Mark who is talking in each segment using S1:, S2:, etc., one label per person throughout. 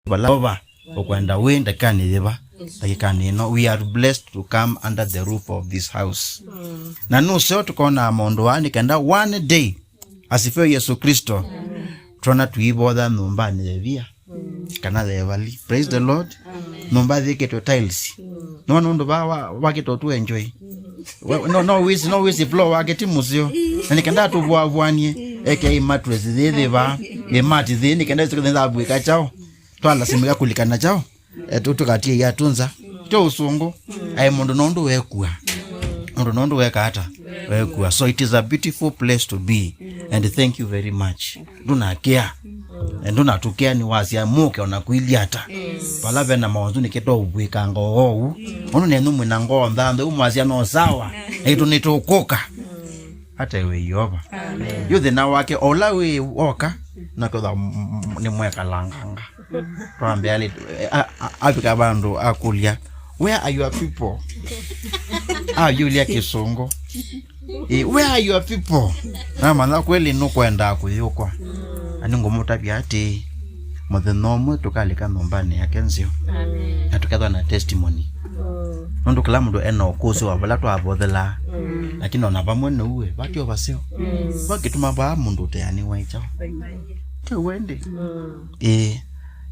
S1: Balova okwenda wenda kaniliva takikanino. We are blessed to come under the roof of this house. Na nuso tukona mondo wani kenda one day asifiwe Yesu Kristo. Tuna tuibodha numbani levia kana levali. Praise the Lord. Numba dhiketo tiles. No ndo ba wakito tu enjoy. No wizi flow waketi musio. Na nikenda tu bwanye aka mattress dheva mati dhini nikenda zikenda abweka chao. Twala simika kulikana chao. Tukatie ya tunza. Cho usungu ai mundu nondo wekua. Mundu nondo weka hata wekua. So it is a beautiful place to be, and thank you very much. Duna care. Nduna tukia ni wasia muke onakuilia hata. Palave na mawanzu niketo ubweka ngoo. Ono nenu mwina ngoo ndande umwazia no sawa. Eito nitokoka. Hata iwe Yeova. Yuthe na wake ola we woka na kwa ni mweka langanga. Tuambia ali Afrika bandu akulia. Where are your people? Yulia Kisongo. Where are your people? Na maana kweli nukwenda kuyukwa. Ani ngomuta byati. Mothe tukalika nombani yake nzio. Amen. Na tukadwa na testimony. Ndo kila mtu eno kuzo wabala tu abodela. Lakini ona bamwene uwe batyo baseo. Bakituma ba mundu teyani waichao. Te wende.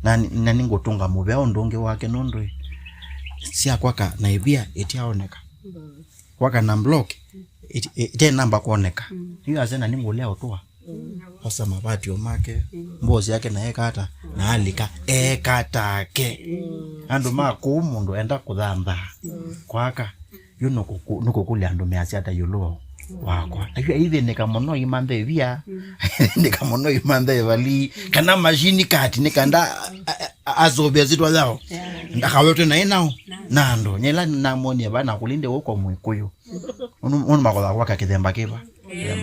S1: Na ningotunga mube ondonge wake nondwe. Sia kwaka na ibia etiaoneka. Kwaka na block ite namba kuoneka. Hiyo azena ningolea otoa. Sasa mabati omake mbozi yake na ekata na alika ekatake. Ando mako mundu enda kudhamba. Kwaka nuko kule ando measia ata yulo wakwa. Hivi nikamono imande via. Nikamono imande vali kana machine kati nikanda azobia zitwa zao. Ndakawetu na inao nando nyela namoni bana kulinde woko mwikuyo. Onu makola waka kidemba kiba.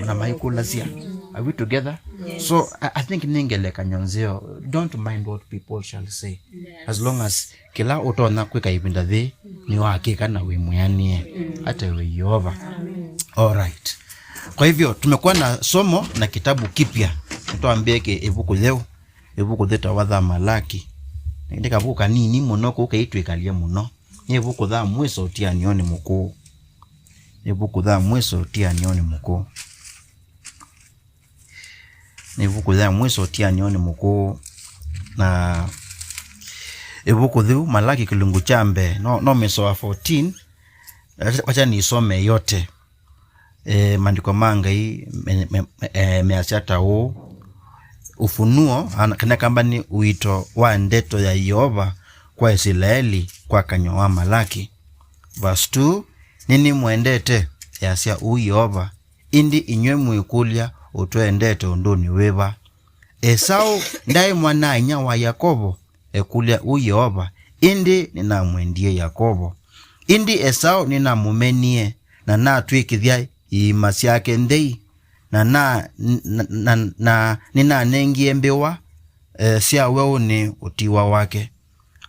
S1: Na maikula sia. Are we together? Yes. So I think ningeleka nyonzeo, don't mind what people shall say. As long as kila utona kweka ibinda the ni hakika na wimuyanie hata we Yeova. All right. Kwa hivyo tumekuwa na somo na kitabu kipya. Tuambie ebuku leo, ebuku dheta wadha Malaki. Ndika buka nini muno ko kaitwe kalia muno. Ebuku dha mweso tia nioni muko. Ebuku dha mweso tia nioni muko. Ebuku dha mweso tia nioni muko. Na ebuku dhu Malaki kilungu chambe no meso wa 14. Wacha nisome yote. Maandiko manga hii meachata ufunuo kana kamba ni uito wa ndeto ya Yeova kwa Syaile kwa kanyo wa Malaki. Verse 2, nini muendete yasia Yeova indi inywe muikulia utoe ndete ondoni weva. Esau ndai mwana inya wa Yakobo ekulia Yeova indi nina muendie Yakobo. Indi Esau nina mumenie na twikithia imasi yake ndei na nina nengie mbewa sia wewe ni utiwa wake.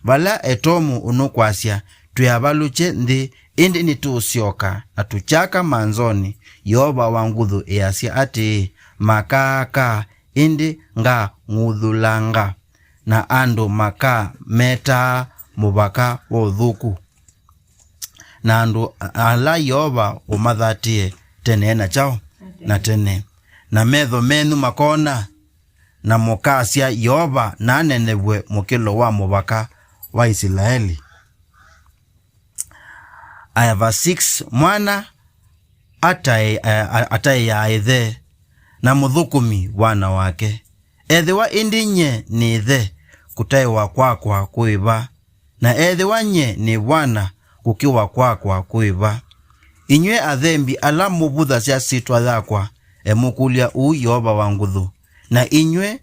S1: Bala etomu unukwasia tuyabaluche ndi indi nitusioka na tuchaka manzoni Yeova wangudhu easia ati makaka indi nga ngudhulanga na ando maka meta mubaka wodhuku na ando ala Yeova umadhatie tene na chao na tene na medho menu makona na mokasia Yeova na nenebwe mukilo wa mubaka wa Israeli. Aya verse 6, mwana atai ya ethe na muthukumi wana wake ethe wa indinye ni ethe kutai wa kwakwa kuiva na ethe wanye ni wana kukiwa kwakwa kuiva. Inywe athembi ala mubutha cia sitwa yakwa mukulia Yeova wanguthu na inywe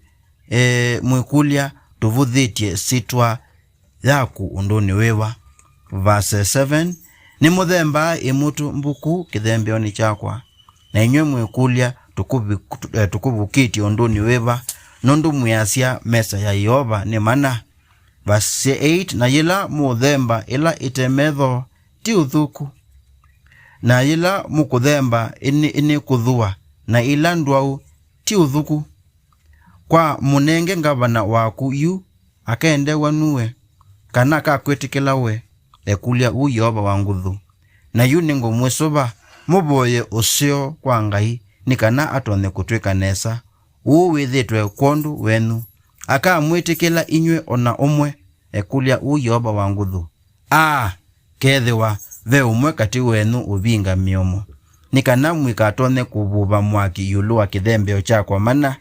S1: mwikulia tuvuthitie sitwa yaku undoni wewa. Verse 7, ni muthemba imutu mbuku kithembeoni chakwa na inywe mwikulia tukuvukiti undoni wewa nondu muyasia mesa ya Yeova ni mana. Verse 8, na yila muthemba ila itemetho ti uthuku na ila mukuthemba ini kuthua na ila ndwau ti uthuku kwa munenge ngavana waku akaendewa nuwe kana kakwetikila we ekulia u Yeova wa nguthu na yu ningo mwesoba muboye usio kwa Ngai ni kana atone kutwika nesa u withitwe kondu wenu akamwitikila inywe ona umwe ekulia u Yeova wa nguthu kethiwa ve umwe kati wenu ubinga miomo ni kana mwikatone kuvuva mwaki yulu wa kithembeo chakwa mana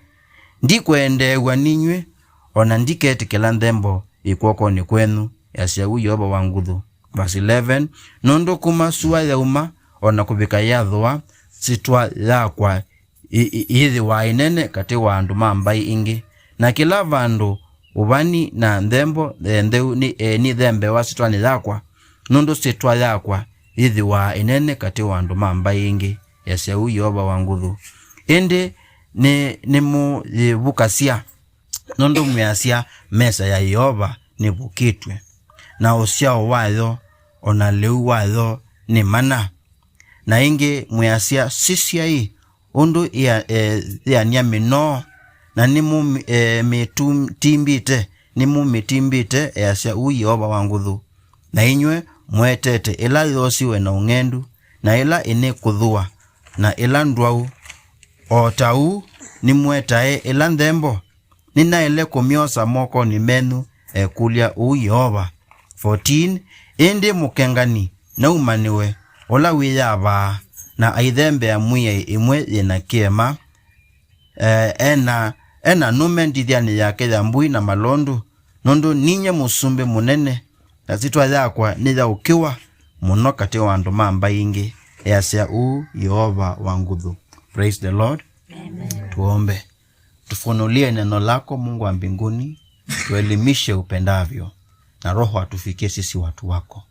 S1: ndikwendewa ninywe ona ndiketikila nthembo ikwoko ni kwenu yasya u Yeova wa nguthu. Verse 11 nundu kuma suwa yauma ona kubika yathwa sitwa yakwa ithi wa inene kati wa andu mambai ingi na kila vandu ubani na nthembo ntheu ni thembe wa sitwa ni yakwa nundu sitwa yakwa ithi wa inene kati wa andu mambai ingi yasya u Yeova wa nguthu. Indi ni mu vukasya nundu mwiasya mesa ya Yeova ni vukitwe na usiao wayo ona leu wayo ni mana na ingi mwiasya sisya hii undu ya nyamino na nimu mitimbite yasya u Yeova wa nguthu na inywe mwetete ila yosiwe na ung'endu na ila ini kuthua na ila ndwau otau ni mwetae ila nthembo nina ile kumiosa moko ni menu ekulia u Yeova. 14 indi mukengani na umaniwe ola wiyava na aithembe ya mwiya imwe yena kiema ena nume ndithiani yake ya mbui na malondu nundu ninye musumbi munene na sitwa yakwa ni ya ukiwa muno kati wa andu mamba ingi yasya u Yeova wa nguthu. Praise the Lord. Amen. Tuombe. Tufunulie neno lako Mungu wa mbinguni, tuelimishe upendavyo na Roho atufikie sisi watu wako.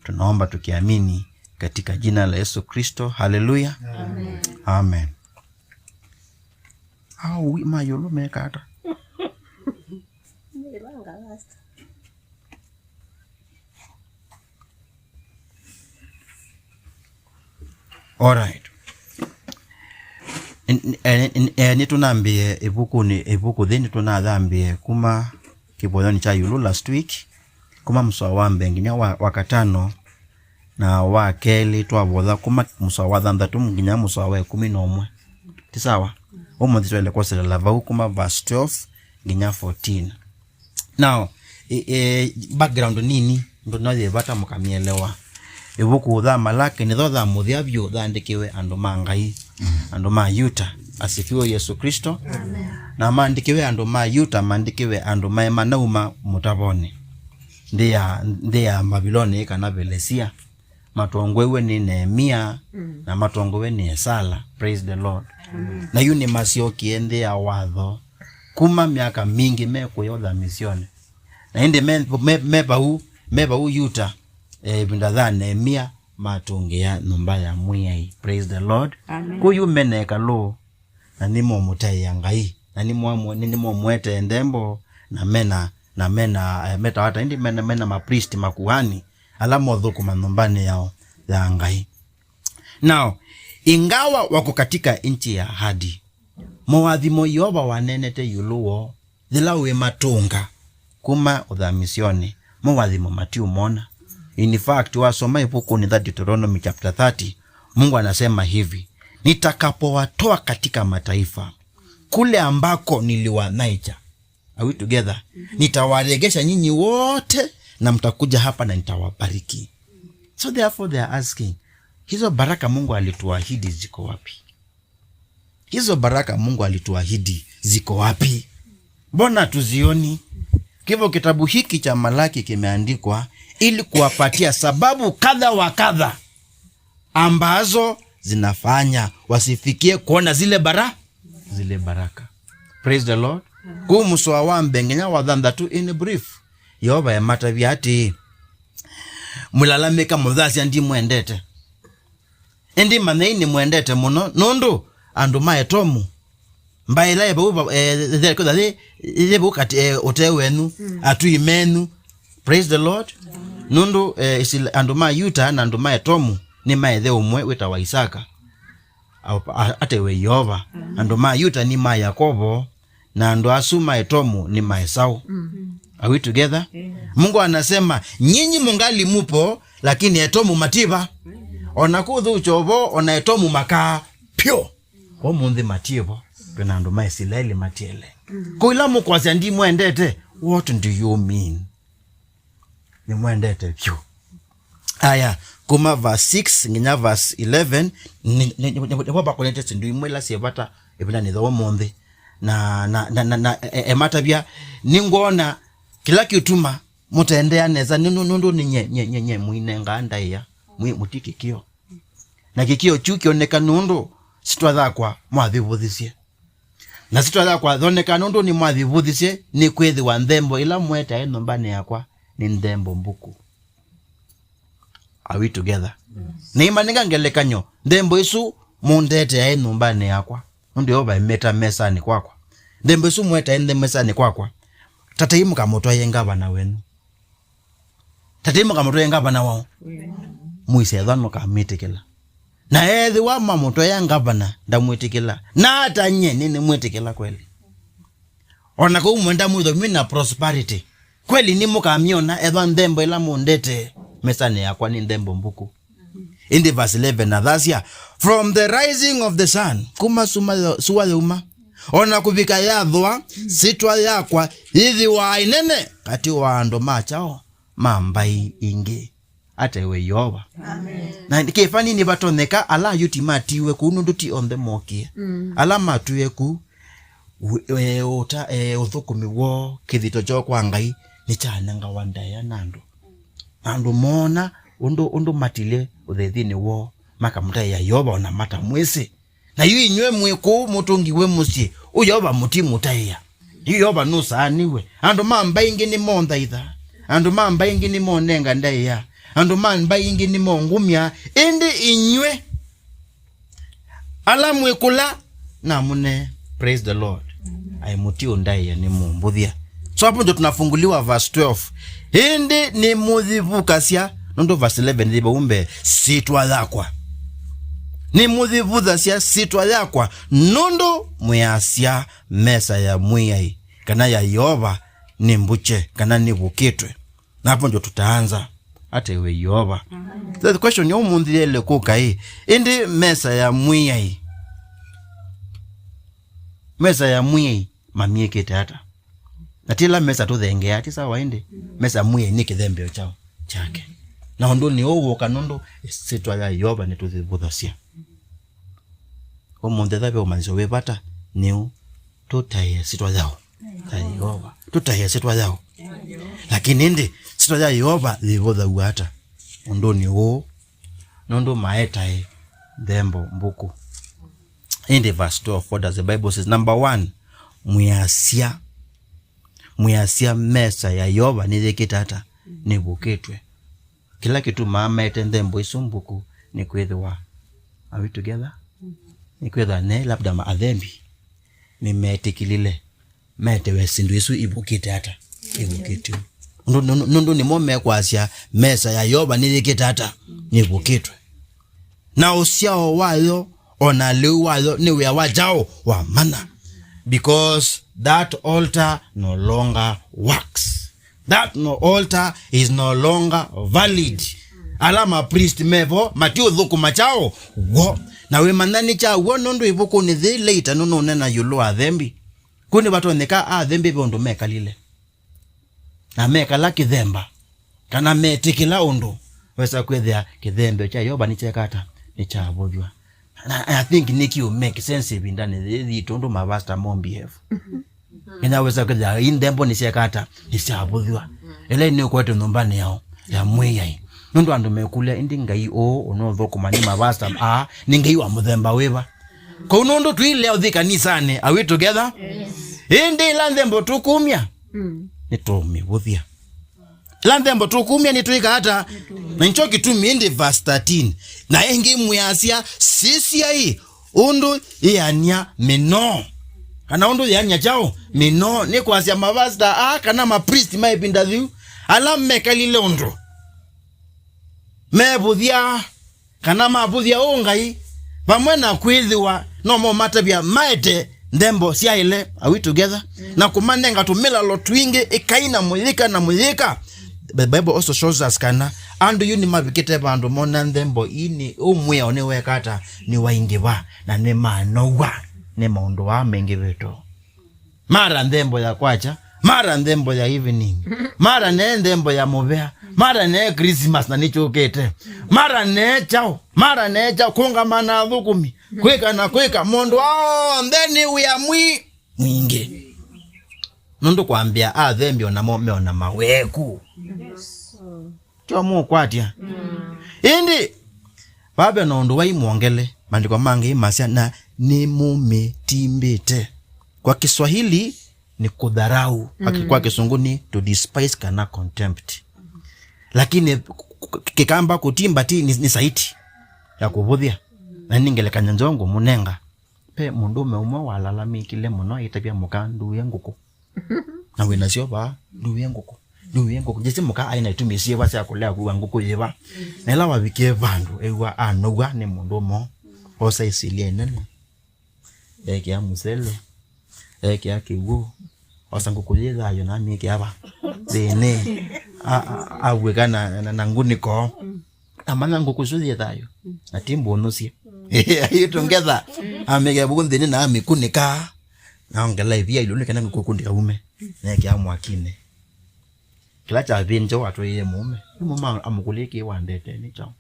S1: Tunaomba tukiamini katika jina la Yesu Kristo. Haleluya. Amen. Amen. Au mayolo mekata. Alright. Ni tunambie ibuku dhini tunadhambie kuma kiboyoni cha yulu last week kuma mswa wambe nginya wakatano na wakeli twabotha kuma mswa wa thanthatu nginya mswa wa 11 tisawa omuthitwa ile kwasela lava kuma verse 12 nginya 14. Now background nini ndo naye bata mukamielewa ibuku tha Malaki ni tha muthiavyo thandikiwe andu mangai andu ma yuta asifiwe Yesu Kristo. Amen. Na mandikiwe andu ma yuta mandikiwe andu ma manauma mutavone ndia Babiloni kana Belesia matongwewe ni Nehemia na matongwewe ni Esala. Praise the Lord. Amen. Na yuni masioki ende ya watho kuma miaka mingi mekuyotha misione na indi meba u yuta bindatha Nehemia matongea numba ya mwiyai. Praise the Lord. Amen. Kuyu meneka lo na nimo mutai ya Ngai na nimo mwete Nthembo na mena meta hata indi mena mapriesti makuhani ala modhuku manumbani yao ya Ngai. Now ingawa wako katika nchi ya ahadi mawathimo Yeova wanenete yuluo thilawe matunga kuma uthamisione mawathimo matiumona. In fact wasoma ibuku ni Deuteronomy chapter 30 Mungu anasema hivi, nitakapowatoa katika mataifa kule ambako niliwanaija. Are we together? Nitawaregesha nyinyi wote na mtakuja hapa na nitawabariki. So therefore they are asking, hizo baraka Mungu alituahidi ziko wapi? Hizo baraka Mungu alituahidi ziko wapi? Mbona tuzioni? Kivyo kitabu hiki cha Malaki kimeandikwa ili kuwapatia sababu kadha wa kadha ambazo zinafanya wasifikie kuona zile baraka. Praise the Lord. Kumuswa wambe ngenya wathanthatu in brief. Yeova ya matavi ati mulalamika muthasia ndi mwendete. Ndi maneini mwendete muno nundu andu maetomu mbaila yebo kati otewenu atu imenu. Praise the Lord. Nundu andu ma yuta na andu maetomu ni maethe umwe wita wa Isaka atewe Yeova. Andu ma yuta ni ma Yakobo na andu asu maetomu ni ma Esau. Are we together? Mungu anasema nyinyi mungali mupo lakini etomu matiba. Onakudhu uchovo ona etomu makaa pyo. Omundi matibo penando mai Syaile matiele. Kuila mukwasya ndi mwendete. What do you mean? Ni mwendete pyo. Aya kuma verse 6 nginya verse 11 ni baba konete sindu imwela siebata ebina ni tho monde na ematabia ningona kila kituma mutaendea neza nundu ni nye muinenga Ndaia mutikikio na kikio chukioneka nundu sitwathakwa mwathivuthisie na sitwathakwa thoneka nundu ni mwathivuthisie ni kwithi wa Nthembo ila mweta eno mbane yakwa ni Nthembo Mbuku. Are we together? Ni maninga ngelekanyo Nthembo isu mundete ya eno mbane yakwa nundu Yeova imeta mesani kwakwa. Nthembo isu mweta ende mesani kwakwa. Tataimuka moto yengabana wenu. Tataimuka moto yengabana wao. Muise dhano kamitikila. Na ethi wa mamoto yengabana ndamwitikila. Na hata nye nini mwitikila kweli. Onako umwenda mwitho mina prosperity. Kweli ni muka miona edwa Nthembo ila mundete mesani yakwa ni Nthembo Mbuku. In the verse 11 na thasya. From the rising of the sun. Kuma suwa uma. Ona kubika yathwa sitwa yakwa hithi wa inene kati wa ando machao mambai ingi ate we Yeova. Amen. Na kefani ni batoneka ala yutimatiwe ku nunduti on the mokie. Ala matuye ku ota uthukumi wo kithito cho kwa Ngai ni chananga wa Ndaia nando mona undu matile uthethini wo makamuta ya Yeova ona mata mwese. Na yu inywe mweku mutungi we musi Yeova mutimu Ndaia. Yeova nusa aniwe. Ando mamba ingi ni monda itha. Ando mamba ingi ni monenga Ndaia. Ando mamba ingi ni mongumya. Indi inywe. Ala mwekula na mune. Praise the Lord. Ay mutio Ndaia ni mumbuthia. So hapo ndio tunafunguliwa verse 12. Indi ni muthivukasia. Nondo verse 11 ndiba umbe sitwa thakwa. Ni muthivuthasia sitwa yakwa nondo mwiasya mesa ya mwiyai kana ya Yeova ni mbuche kana ni bukitwe. Na hapo ndio tutaanza ate we Yeova. The question yo mundile kuka hii indi mesa ya mwiyai. Mesa ya mwiyai mamiekete hata. Natila mesa tu thenge ati sawa indi mesa mwiyai ni kithembeo chao chake. Na hondo ni owo kanondo sitwa ya Yeova ni tuthivuthasia. Omunde thabe umanzo webata niu tutaye sitwa yao ta Yeova tutaye sitwa yao lakini ndi sitwa ya Yeova livotha uata ondoni o nondo maeta Nthembo Mbuku. In the verse 12 what does the Bible says? Number 1 mwiasia mesa ya Yeova nithikite hata nibukitwe kila kitu mama ete Nthembo isu Mbuku ni kwithwa. Are we together? Nikwetha ne labda maathembi nimetikilile metewe sindu isu ibukite hata ibukitwe nundu ni mome kwasya mesa ya Yeova nithikite hata nibukitwe na usiao wayo ona liu wayo ni wea wajao wa mana because that altar no longer works. That no altar is no longer valid. Alama priest mevo matio dhuku machao wo na we manani cha wonondo ibuku ni the later no nena yulo athembi kuni batoneka athembi bondo meka lile na meka laki themba kana metikila ondo wesa kwethia kithembe cha Yeova ni chekata ni cha bothwa. I think Nick you make sense bindane the tondo mavasta mombi have ina wesa kwethia Nthembo ni chekata ni cha bothwa ele ni kwetu ndombani yao ya mwiyai nondo andu mekulia indi Ngai o ono thoko mani mavasta ni Ngai wa muthemba weva kwa unondo tuile uthika ni sane. Are we together? Yes. Indi la Nthembo tukumya ni tomi buthia la Nthembo tukumya ni tuika hata na ncho kitumi indi verse 13 na engi mwiasia sisi ai undu iania mino kana undu iania chao mino ni kwasia mavasta kana mapriest maipinda thiu ala mekalile undu mebuthia kana mabuthia Ngai pamwe na kwithiwa no mo matabia maete Nthembo Syaile, are we together? Na kumanenga tumela lotwinge ikaina mulika na mulika. The Bible also shows us kana andu yuni mabikete bandu mona Nthembo ini umwe onewe kata ni waingiwa na ne manowa ne maundu wa mengi wetu. Mara Nthembo ya kwacha, mara Nthembo ya evening, mara ne Nthembo ya muvea, mara ne Christmas na nichukete, mara ne chao kongamana thukumi, kweka mundu then we are mwingi. Nundu kwambia Thembi ona meona maweku. Kyo mukwatia. Indi babe nundu wa imwongele mandiko mange imasya na ni mumetimbite. Kwa Kiswahili ni kudharau, kwa Kisungu ni to despise kana contempt. Lakini kikamba kutimba ti ni saiti ya kuvuthya. Na ningeleka nyanjongo munenga. Pe mundume umwe walalamikile muno itabia muka nduye nguku. Na wina sio ba nduye nguku. Jesi muka aina itumisie wase akulea kuwa nguku yeba. Na ila wabike vandu ewa anoga ni mundumo osa isilie nene. Eke ya musele. Eke ya kiwu. Osa nguku yeza ayo na miki hapa. Zene. Aweka na nguniko. Amana nguku suzi yetayo. Na timbu onusie. Ayitongeza amege bugundini na amikunika naongela ivia ilulika na ngukundi ume na kia mwakine kila cha vinjo watu yeye mume amukuliki wandete ni chao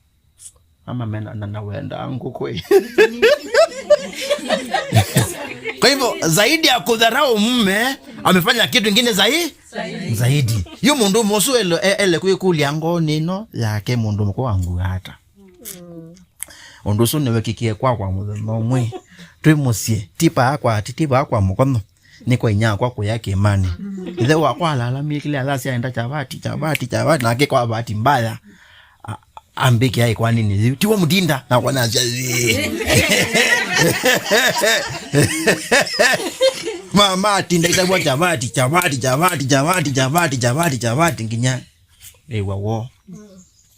S1: ama mena na wenda ngukwe. Kwa hivyo zaidi ya kudharau mume amefanya kitu kingine zaidi yu mundu mosu ele kuikulia ngoni no yake mundu mko wangu hata ondoso newe kikie kwa mwe twimusie tipa kwa mukono niko inya kwa yake imani ile wakwa lalamikile alasi aenda chabati na ake kwa bahati mbaya ambiki hai kwa nini tiwo mudinda na kwa nazi mama tinda itabwa chabati nginya ewa wo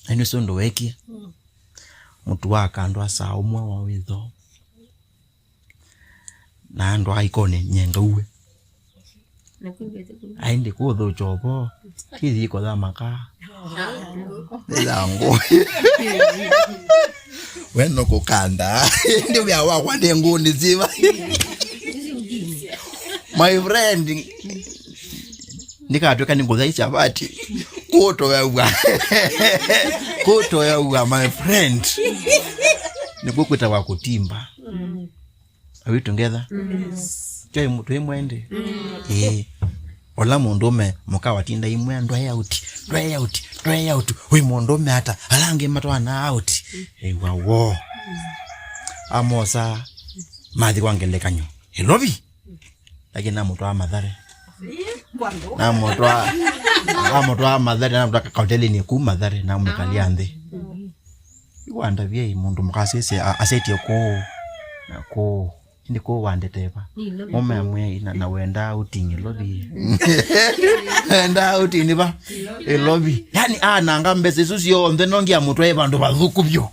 S1: eno sondo weki mutu wakandwa saa umwe wa witho na andu aikone nyenga uwe aindi kuthu chopo kithi ko thamaka ndango weno kukanda ndi bya wakwa ndenguni ziva my friend nikatweka ningoza ichabati kuto ya my friend nikukuta wa kutimba. Are we together? Joy mutu imwende. Ola mundume mukawa tinda imwe dry out. We mundume hata alange matwana out. Wawo. Amosa madhi kwangelekanyo. Elobi. Lakini namutoa madhare. Namutoa madhare na mtaka kauteli ni ku madhare na mkalia ande. Wanda vie mundu mukasese aseti ko ndiko wandeteba mume amwe na wenda outing lobby enda outing ba lobby yani nanga mbese susio onde nongia mutwe bandu bazuku byo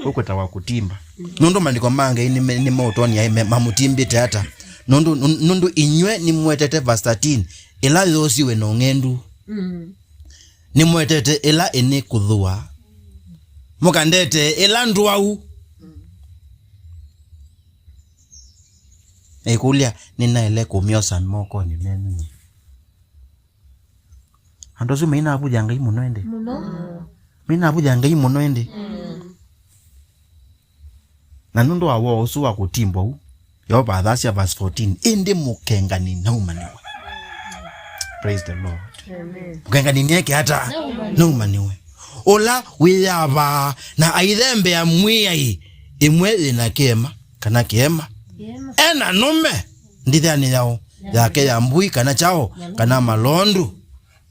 S1: uko tawa kutimba nondo mandiko mange ni motoni ya mamutimbite hata nondo inywe ni mwetete verse 13 ela yosi we no ngendu ni mwetete ela ene kudhua mukandete ela nduau ekulia nina ele kumiosa moko ni menu andozo mina abuja ngai munoende mina abuja ngai munoende na nundo awo osu wa kutimbo Yeova verse 14 inde mukenga ni naumaniwe. Praise the Lord. Amen. Mukenga ni yake hata naumaniwe. Ola wiyaba na aithembe ya mwiyai imwe ina kema kana kema ena nume ndithani yao yake ya mbui kana chao kana malondu.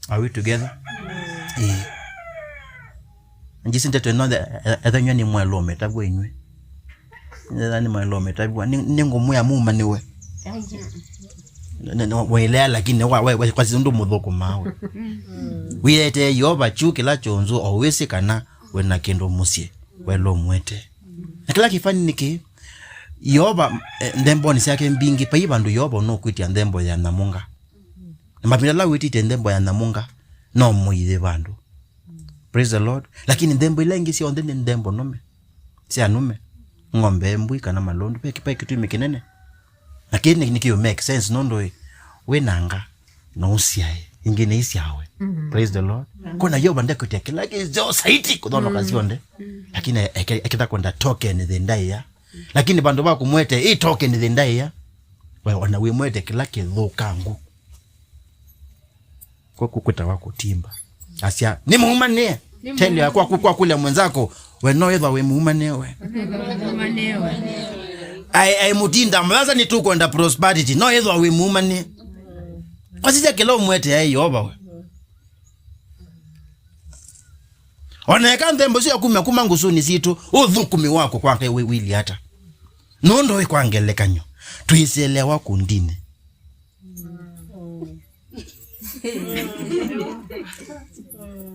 S1: Are we together? Njisinte twenonde ethanyo ni mwelo metabwe inywe ni mwelo metabwa ningo muya muma niwe wele lakini kwa sindu mudhoko mawe wiyete Yeova chuki la chonzo owesi kana wena kendo musie welo mwete na kila kifani niki Yeova Nthembo ni syake mbingi pa ibandu Yeova no kwitia Nthembo ya namunga. Mapinda la witite Nthembo ya namunga no muithe bandu. Praise the Lord. Lakini Nthembo ilengi si onde ni Nthembo nome. Si anume. Ngombe mbui kana malondu pe kipa kitu mikinene. Lakini nikiyo make sense nondo we nanga no usiae ingine isiawe. Praise the Lord. Kuna Yeova ndeko tia kila kizo saiti kudono kazionde. Lakini ekita kwenda token the Ndaia. Lakini bandu ba kumwete hii token the Ndaia. Wana we mwete kila kithukangu. Kwa kukuta wako timba. Asia ni muumane. Tell ya kwa kule mwenzako we no either we muumane we. Ai mutinda mwaza ni tu kwenda prosperity no either we muumane. Kwa sisi kilo mwete ya Yeova we. Oneka Nthembo sio kuma ngusuni situ uthukumi wako kwake we wili hata. Nondo we kwangelekanyo. Tuiselewa kundine.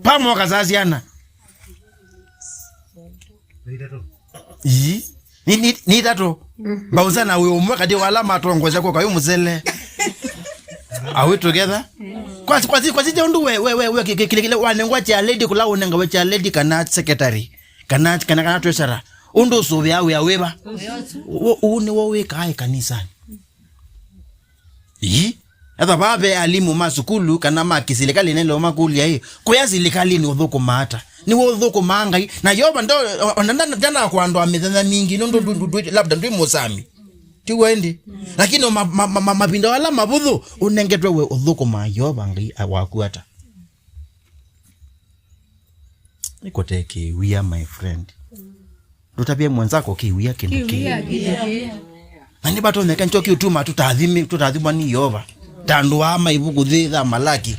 S1: Pamo kazaziana. Ni tato. Bauzana we umweka di wala matongoza kwa yu mzele. Are we together? Kwa si undu we kile wanengwa cha lady kula unenga we cha lady kana secretary. Kana treasurer. Undu so ya weba. Une wo we kai kanisani. Ata babe alimu masukulu kana makisilikali nelo makuli ya kwa silikali ni udhuko mata ni udhuko mangai na Yeova ndo onanda jana kwa ndo amethana mingi ndo labda ndo mosami ti wendi lakini mapinda wala mabudhu unengetwe we udhuko ma Yeova ngai wakuata nikoteke we are my friend tutabie mwenzako kiwia kinduki ani bato neka nchoki utuma tutadhimwa ni Yeova tandu ama Mbuku dhidha Malaki.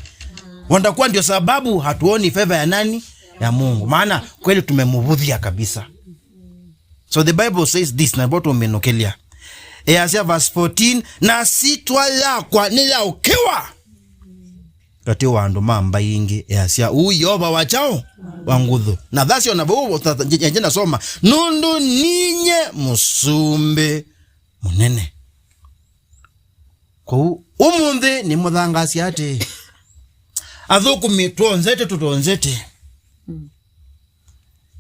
S1: Wanda kuwa ndio sababu hatuoni favor ya nani? Ya Mungu. Maana kweli tumemuvudhia kabisa. So the Bible says this na boto menokelia. Easia verse 14 na sitwa yakwa nila ukiwa. Kati wando mamba ingi easia Yeova wachao wangudhu. Na thasi onabu njena soma nundu ninye musumbe munene. Kwa umunde ni muthangasi ate athukumi tutonzete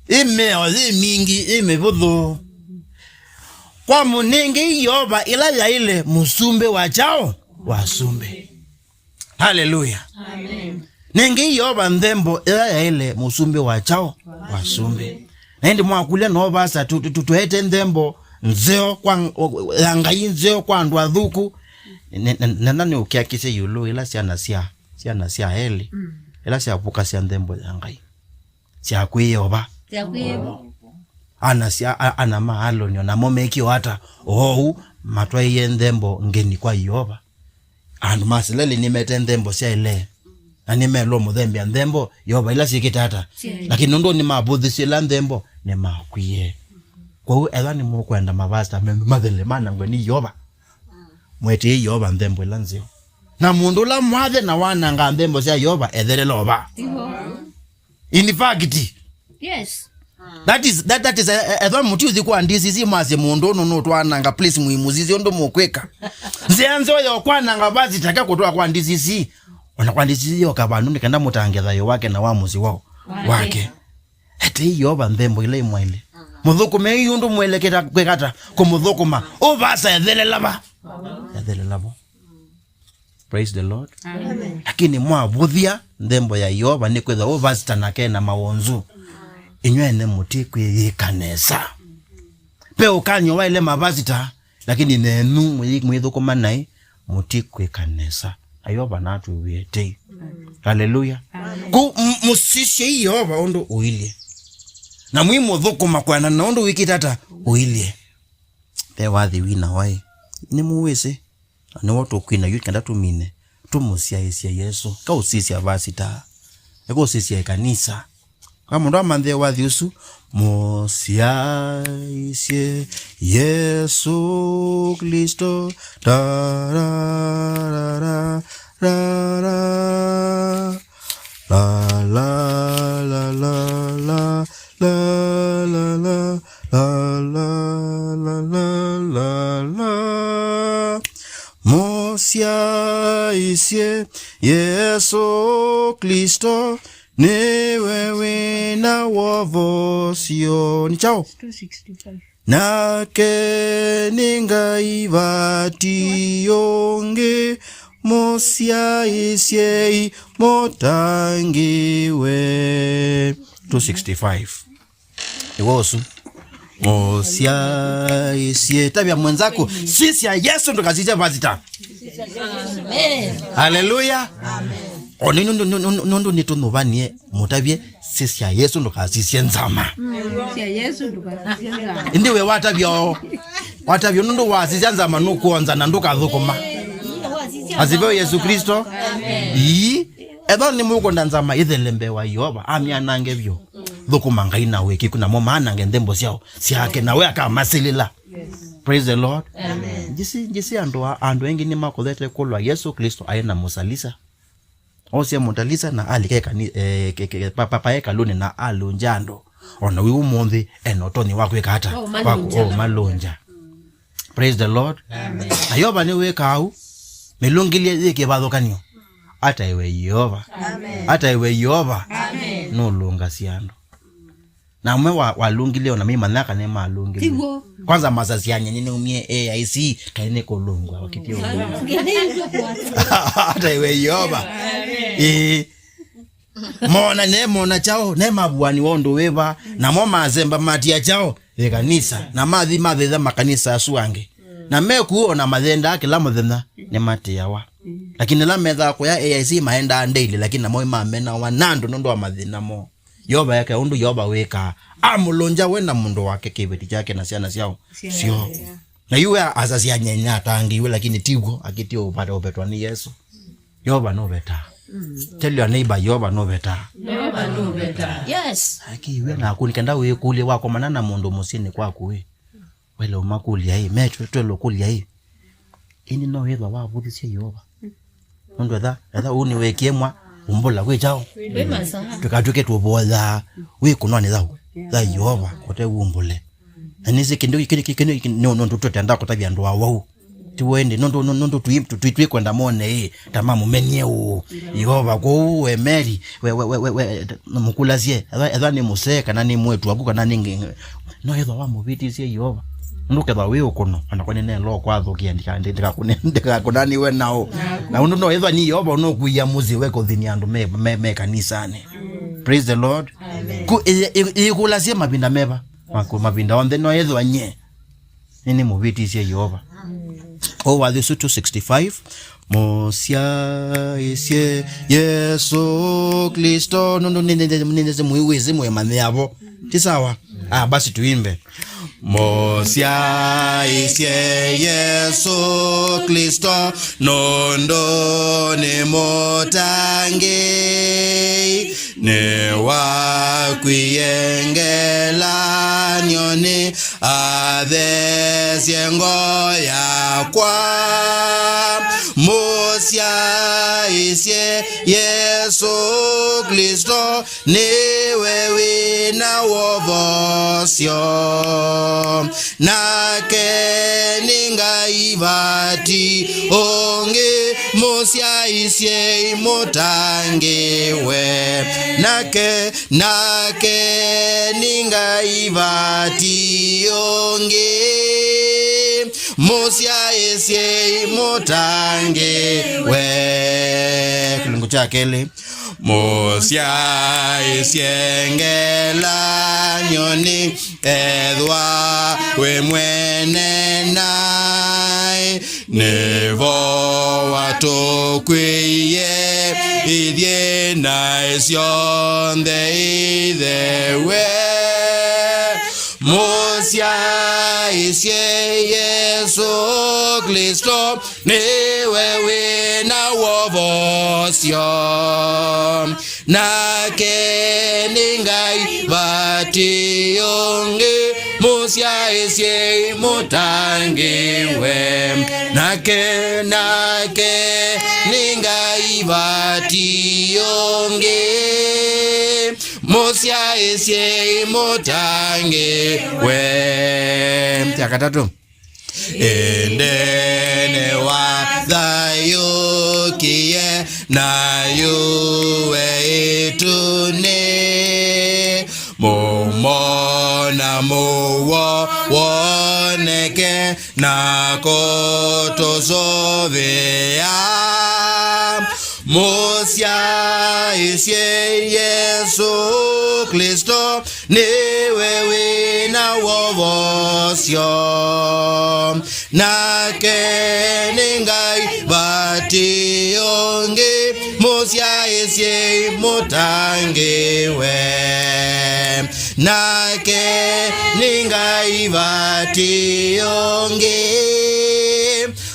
S1: ime wazi mingi ime vudhu kwa munenge Yeova ila ya ile musumbe wachao wasumbe. Hallelujah. Amen. Nenge Yeova Nthembo ila ya ile musumbe wachao wasumbe. Na ndi mwakulia no basa tutuete Nthembo nzeo kwa yangai nzeo kwa ndu athuku. Nani ukiakise yulu ila siana sia heli ila sia puka sia Nthembo yangai sia kuyeova ana mahalo nyo na momeki hata matwa ye Nthembo ngeni kwa Yeova andu masilele nimete Nthembo Syaile animelo muthembe Nthembo Yeova ila sikitata lakini ndo ni mabudhi sila Nthembo ni makwiye kwa hiyo edhani mukwenda mavasta mathele mana ngweni Yeova mwete Yeova Nthembo ila nzio na mundu la mwathe na wana nga Nthembo sya Yeova ethere loba in fact
S2: yes
S1: that is edho mutiuthi kwa ndisi mase mundu no twananga please muimuzizi ndo mukweka nzianzo yo kwananga bazi taka kutwa kwa ndisi ona kwa ndisi yo kabandu nikenda mutangetha yo wake na wamuzi wao wake ete Yeova Nthembo ile imwele muthukume yundu mweleketa kwekata kumuthukuma ubasa ethere laba ethere labo. Praise the Lord. Amen. Lakini mwavudhia Nthembo ya Yeova ni kwetha ubasta nake na mawonzu inywene muti kwikanesa pe ukanyo wa ile mavazita lakini nenu mwithukuma nai muti kwikanesa Yeova natu wiete. Hallelujah. Ku musishe Yeova ondo uilie na mwimu thukuma kwana na ondo wikitata uilie pe wathi wina wai ni muwese ni watu kwina yukenda tumine tumusia Yesu ka usisia vasita eko usisia kanisa kama ndo amandhe wathi usu musia Yesu Kristo da ra ra ra ra la la la la la la la la la la la isye Yesu Kristo niwe wina wovosio. Ni chao
S2: 265.
S1: Nake ningai vatiyonge mosya isye motangiwe. 265. Iwosu mosya isye tabia mwenzako sisi ya Yesu ndo kazija vazita.
S2: Amen.
S1: Haleluya. Amen. Onondo nitonobanie mutabie sisi ya Yesu ndo kazisye nzama.
S2: Sisi ya Yesu ndo kazisye nzama.
S1: Ndiwe watabio ndo wazisye nzama nukuonza na nduka thukuma. Azibeo Yesu Kristo. Amen. Eba ni muko ndanzama ithelembe wa Yeova amyanange byo. Thukuma ngai nawe kikuna mo maana nthembo syao syake nawe akamasilila. Praise the Lord. Amen. Jisi andu wengi ni makothete kulwa Yesu Kristo aina musalisa. Osia mutalisa na alikeka ni papa eka lune na alunjando. Ona wi umonthi enotoni wakweka hata wako malonja. Praise the Lord. Amen. Ayoba ni weka au melongilie yeke bathokanio. Ata iwe Yeova. Amen. Ata iwe Yeova. Amen. No longa siando. Na mwe walungile ona mimi manaka ne malungile. Kwanza mazazi yanye nini umie AIC kaine kolongwa wakitio. Ata iwe Yeova. Mona chao ne mabwani wondo weva na moma azemba matia chao kanisa na madhi za makanisa asuange. Na mekuona madhenda yake la mudhena ne matia wa. Lakini la medha kwa ya AIC maenda andeli lakini na moyo mamena wanando nondo wa madhina mo. Yeova yake undu Yeova weka amulonja wena mundu wake kibeti chake na siana siao sio na yuwe azazi ya nyenya tangiwe lakini tigo akitio upate upetwa ni Yesu. Yeova no beta. Tell your neighbor Yeova no beta.
S2: Yeova no beta. Yes.
S1: Akiwe na kunikenda we kule wako manana mundu musini kwako we wele umakulia hii metwe twelo kulia hii ini no hedwa wa buthisia Yeova mundu etha uniwekie mwa umbola we chao tukatuke tuboza we kunone thau tha Yeova kote umbole anise kindu no tutenda kutabia ndo wao tuende ndo tuitwe kwenda mone tamamu menye Yeova go we Mary we mukulazie etha ni museka na ni mwetu aguka na ningi no hedwa wa mubitisie Yeova nduke tha we ukono anakwane ne lo kwa thukia ndika kunendeka kunani we nao na undo no hedwa ni Yeova no kuya muzi weko thini andu me kanisane. Praise the Lord. Amen. Ku ikulazie mabinda meba mabinda onde no hedwa nye nini mubitisie Yeova. O wa 265 mosya isye Yesu Kristo nondo ninde muiweze moyamane yabo tisawa. Basi tuimbe mosya isye Yesu Kristo nondo ne motange ne wakwiyengela nyoni adhesyengo yakwa mosya isye Yesu Kristo niwe wina wovosio nake ningai vati onge mosya isye motangewe nake ningai vati onge mosya isye motangewe kilungu chakele mosya isyengela nyoni edwa we mwene nai nevo watokwiye idye na isyonde idewe mosya isye Yesu Kristo niwe wina wovosio nake ningai vatiyonge mosya isye motangiwe nake ningai vatiyonge mosya isye motangiwe. Yakatatu endene wa thayo ki na yuwe itune mumona muwo woneke na kotozovea Musya isye Yesu Kristo niwe wina wovosyo nake ningai bationgi Musya isye mutangiwe nake ningai bationgi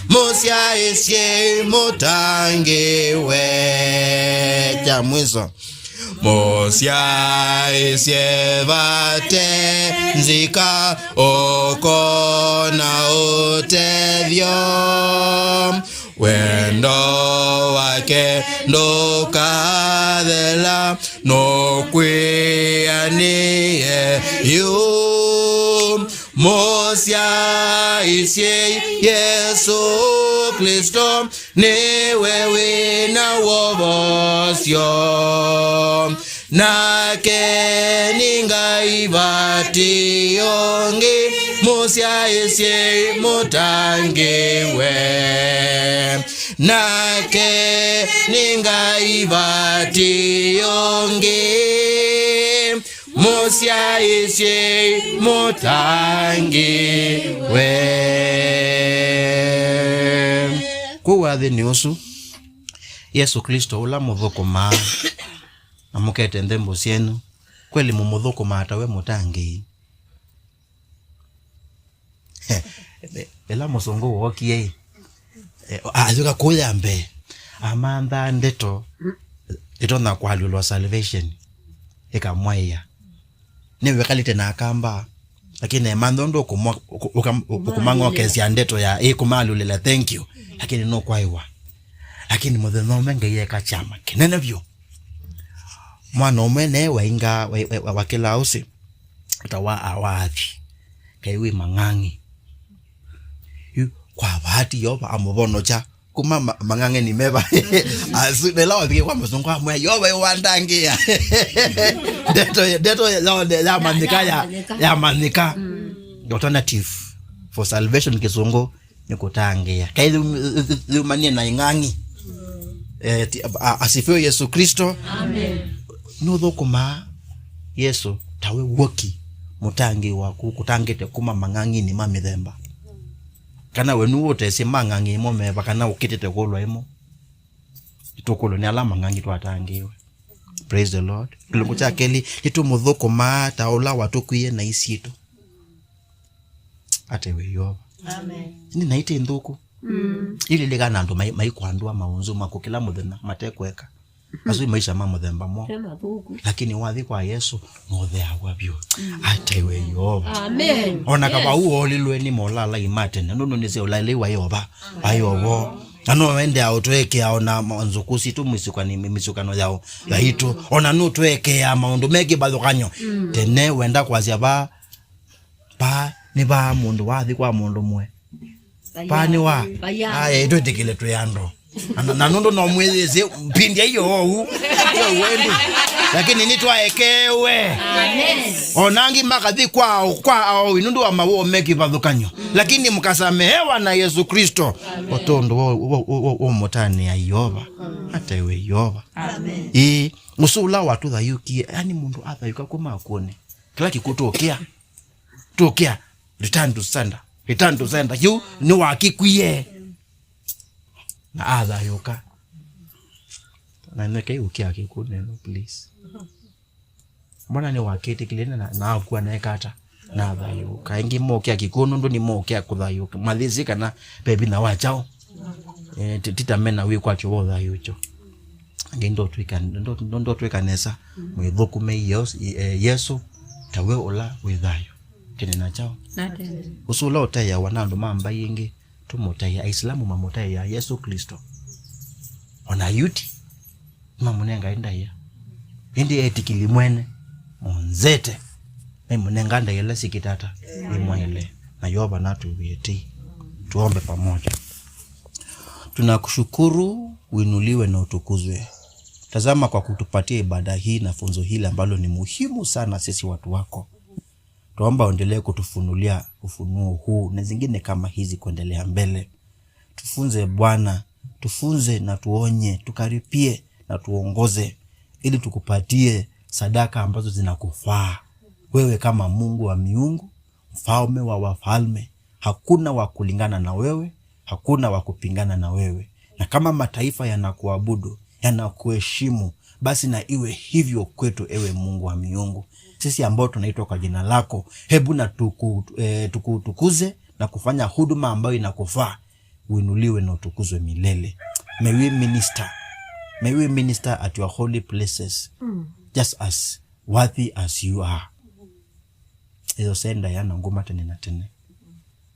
S1: Musya isye mutangiwe cha mwizo Musya isye vatenzika okona utevyo wendo wake ndokathela nokwianie yu Musya isye Yesu Kristo niwe wina wovosyo nake ningai bationgi Musya isye mutangiwe nake ningai bationgi Musya isye mutangiwe kuwathi ni usu Yesu Kristo ula muthukuma amukete Nthembo syenu kweli mumuthukuma atawe mutangi ela musongo wokie azuka kuyambe amanda ndeto itona kwalulwa salvation ikamwaya niwe kalite na akamba lakini mandondo kumangwa kesi ya ndeto ya kumalulila thank you lakini no kwaiwa lakini mutheno menge yeka chama kinene byo mwana omene wainga wakila usi utawa awathi kaiwi mangangi kwa bahati Yeova amubono cha kuma mangange ni meba asudela wathi kwa musongo amwe Yeova iwandangia deto ya manika the alternative for salvation kisongo ni kutangia kaili umanie na ingangi asifiwe Yesu Kristo amen no thukuma Yesu tawe woki mutangi waku kutangite kuma mangangi ni mamithemba kana wenu wote se mangangi mo meba kana ukitete kolwa imo itokolo ni alama mangangi twatangiwe praise the Lord kilungu cha keli kitu muthukuma taula watukuye na Isyitwa atewe Yeova amen ni naite nthuku ili ligana andu maikwandwa maunzu makukila muthena matekweka azu maisha mamuthemba mo lakini wathi kwa Yesu no thea wabyo atewe Yeova amen ona kaba uolilwe ni molala imate no nise olalewa Yeova ayowo ano wende autoeke aona manzukusi tu misukano yao yaitu ona no tweke ya maundu megi bathukanyo tene wenda kwazia ba ni ba mundu wathi kwa mundu mwe pani wa aya ito tikile tuyando na nondo no mweze mpindia hiyo wendi lakini nitwaekewe amen onangi makathi kwa inundu wa mawo meki bathukanyo lakini mkasamehewa na Yesu Kristo otondo wo motani ya Yeova hata iwe Yeova amen musula watu thayuki yani mundu athayuka kuma akone kila kikutokea return to sender you ni wakikwiye na athayuka na neke ukia kikune no please mbona ni wakete kilena na akwa na ekata na athayuka ingi mokia kikono ndo ni mokia kuthayuka mathizika na bebi na wachao tita mena wi kwa kyo thayucho ngendo twikanesa mwithukume Yesu tawe ola withayo kinena chao usula utaya wanandu mamba yingi tumutaya Islamu mamutaya Yesu Kristo ona yuti mamunenga Ndaia indi etikili mwene monzete munenga Ndaia sikitata imwele na Yeova natu vieti tuombe pamoja. Tunakushukuru uinuliwe na utukuzwe. Tazama, kwa kutupatia ibada hii na funzo hili ambalo ni muhimu sana sisi watu wako. Tuomba uendelee kutufunulia ufunuo huu na zingine kama hizi kuendelea mbele. Tufunze Bwana, tufunze na tuonye, tukaripie na tuongoze, ili tukupatie sadaka ambazo zinakufaa wewe kama Mungu wa miungu, mfalme wa wafalme. Hakuna wa kulingana na wewe, hakuna wa kupingana na wewe. Na kama mataifa yanakuabudu, yanakuheshimu, basi na iwe hivyo kwetu, ewe Mungu wa miungu. Sisi ambao tunaitwa kwa jina lako, hebu na tukutukuze na kufanya huduma ambayo inakufaa. Uinuliwe na utukuzwe milele. May we minister at your holy places, just as worthy as you are. Ezo senda yana ngoma tene na tene.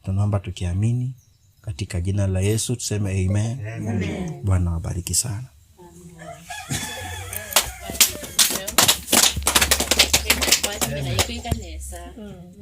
S1: Tunaomba tukiamini katika jina la Yesu, tuseme amen. Amen. Bwana wabariki sana.
S2: Amen.